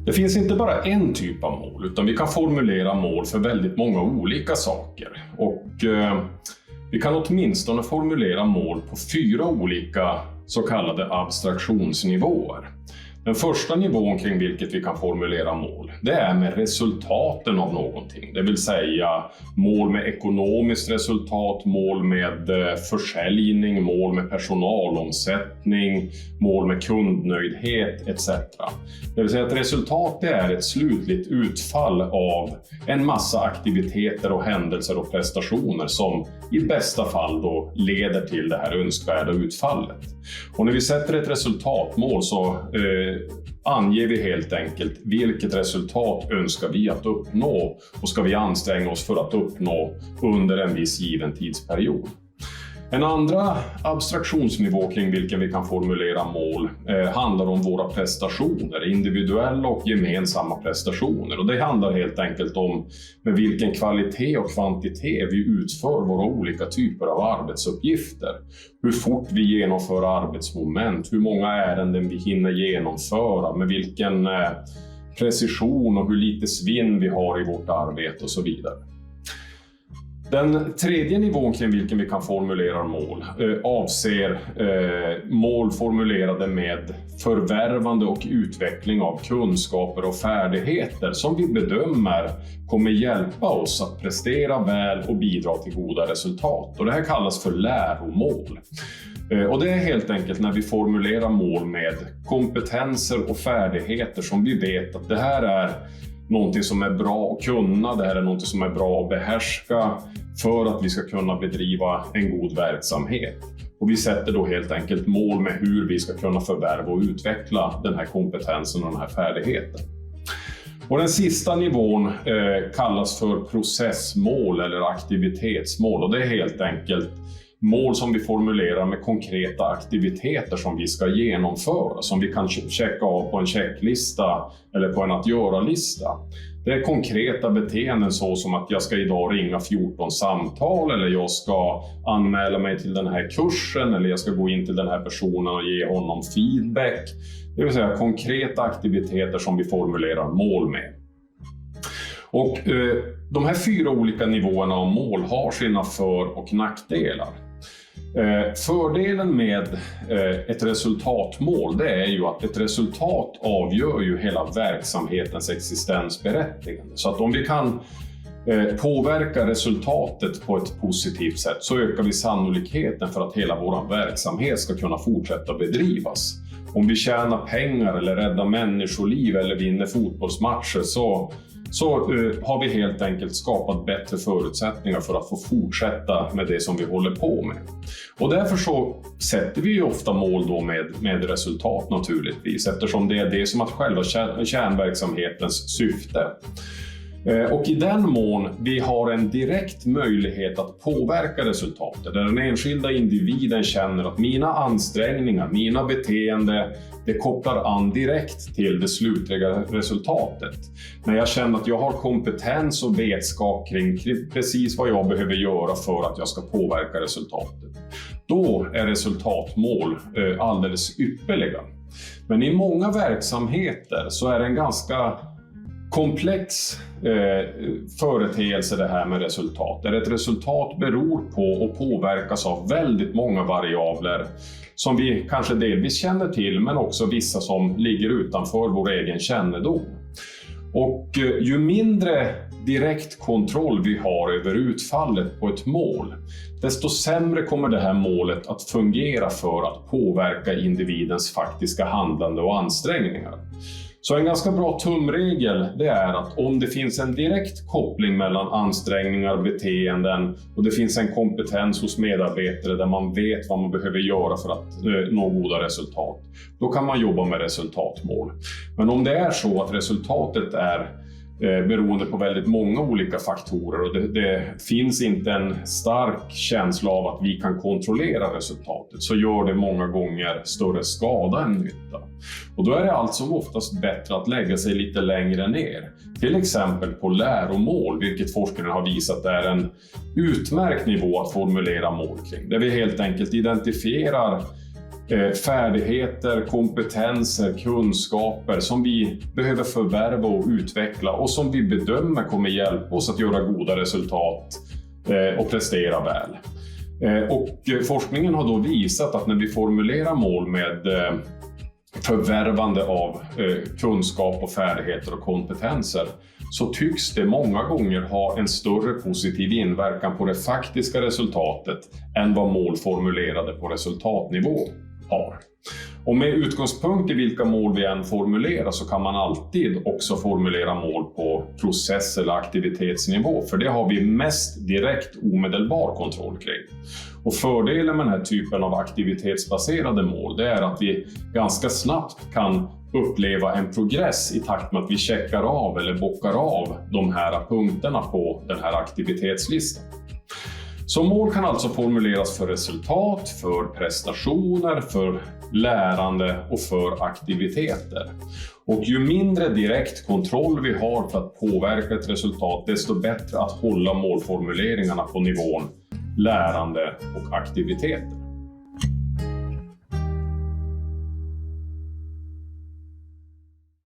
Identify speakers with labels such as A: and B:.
A: Det finns inte bara en typ av mål, utan vi kan formulera mål för väldigt många olika saker. Och vi kan åtminstone formulera mål på 4 olika så kallade abstraktionsnivåer. Den första nivån kring vilket vi kan formulera mål, det är med resultaten av någonting. Det vill säga mål med ekonomiskt resultat, mål med försäljning, mål med personalomsättning, mål med kundnöjdhet etc. Det vill säga att resultat är ett slutligt utfall av en massa aktiviteter och händelser och prestationer som i bästa fall då leder till det här önskvärda utfallet. Och när vi sätter ett resultatmål så anger vi helt enkelt vilket resultat önskar vi att uppnå och ska vi anstränga oss för att uppnå under en viss given tidsperiod. En andra abstraktionsnivå kring vilken vi kan formulera mål handlar om våra prestationer, individuella och gemensamma prestationer. Och det handlar helt enkelt om med vilken kvalitet och kvantitet vi utför våra olika typer av arbetsuppgifter. Hur fort vi genomför arbetsmoment, hur många ärenden vi hinner genomföra, med vilken precision och hur lite svinn vi har i vårt arbete och så vidare. Den tredje nivån kring vilken vi kan formulera mål avser mål formulerade med förvärvande och utveckling av kunskaper och färdigheter som vi bedömer kommer hjälpa oss att prestera väl och bidra till goda resultat. Och det här kallas för läromål. Och det är helt enkelt när vi formulerar mål med kompetenser och färdigheter som vi vet att det här är någonting som är bra att kunna, det här är någonting som är bra att behärska för att vi ska kunna bedriva en god verksamhet. Och vi sätter då helt enkelt mål med hur vi ska kunna förvärva och utveckla den här kompetensen och den här färdigheten. Och den sista nivån kallas för processmål eller aktivitetsmål, och det är helt enkelt mål som vi formulerar med konkreta aktiviteter som vi ska genomföra, som vi kan checka av på en checklista eller på en att göra-lista. Det är konkreta beteenden så som att jag ska idag ringa 14 samtal, eller jag ska anmäla mig till den här kursen, eller jag ska gå in till den här personen och ge honom feedback. Det vill säga konkreta aktiviteter som vi formulerar mål med. Och de här 4 olika nivåerna av mål har sina för- och nackdelar. Fördelen med ett resultatmål, det är ju att ett resultat avgör ju hela verksamhetens existensberättigande. Så att om vi kan påverka resultatet på ett positivt sätt så ökar vi sannolikheten för att hela vår verksamhet ska kunna fortsätta bedrivas. Om vi tjänar pengar eller räddar människoliv eller vinner fotbollsmatcher så har vi helt enkelt skapat bättre förutsättningar för att få fortsätta med det som vi håller på med. Och därför så sätter vi ju ofta mål då med resultat naturligtvis, eftersom det är det som är själva kärnverksamhetens syfte. Och i den mån vi har en direkt möjlighet att påverka resultatet, där den enskilda individen känner att mina ansträngningar, mina beteende, det kopplar an direkt till det slutliga resultatet. När jag känner att jag har kompetens och vetskap kring precis vad jag behöver göra för att jag ska påverka resultatet, då är resultatmål alldeles ypperliga. Men i många verksamheter så är det en ganska komplex företeelse det här med resultat. Där ett resultat beror på och påverkas av väldigt många variabler som vi kanske delvis känner till, men också vissa som ligger utanför vår egen kännedom. Och ju mindre direkt kontroll vi har över utfallet på ett mål, desto sämre kommer det här målet att fungera för att påverka individens faktiska handlande och ansträngningar. Så en ganska bra tumregel, det är att om det finns en direkt koppling mellan ansträngningar och beteenden och det finns en kompetens hos medarbetare där man vet vad man behöver göra för att nå goda resultat, då kan man jobba med resultatmål. Men om det är så att resultatet är beroende på väldigt många olika faktorer och det finns inte en stark känsla av att vi kan kontrollera resultatet, så gör det många gånger större skada än nytta. Och då är det alltså oftast bättre att lägga sig lite längre ner. Till exempel på läromål, vilket forskningen har visat är en utmärkt nivå att formulera mål kring. Där vi helt enkelt identifierar färdigheter, kompetenser, kunskaper som vi behöver förvärva och utveckla och som vi bedömer kommer hjälpa oss att göra goda resultat och prestera väl. Och forskningen har då visat att när vi formulerar mål med förvärvande av kunskap och färdigheter och kompetenser så tycks det många gånger ha en större positiv inverkan på det faktiska resultatet än vad mål formulerade på resultatnivå har. Och med utgångspunkt i vilka mål vi än formulerar så kan man alltid också formulera mål på process- eller aktivitetsnivå, för det har vi mest direkt omedelbar kontroll kring. Och fördelen med den här typen av aktivitetsbaserade mål det är att vi ganska snabbt kan uppleva en progress i takt med att vi checkar av eller bockar av de här punkterna på den här aktivitetslistan. Så mål kan alltså formuleras för resultat, för prestationer, för lärande och för aktiviteter. Och ju mindre direkt kontroll vi har för att påverka ett resultat, desto bättre att hålla målformuleringarna på nivån lärande och aktiviteter.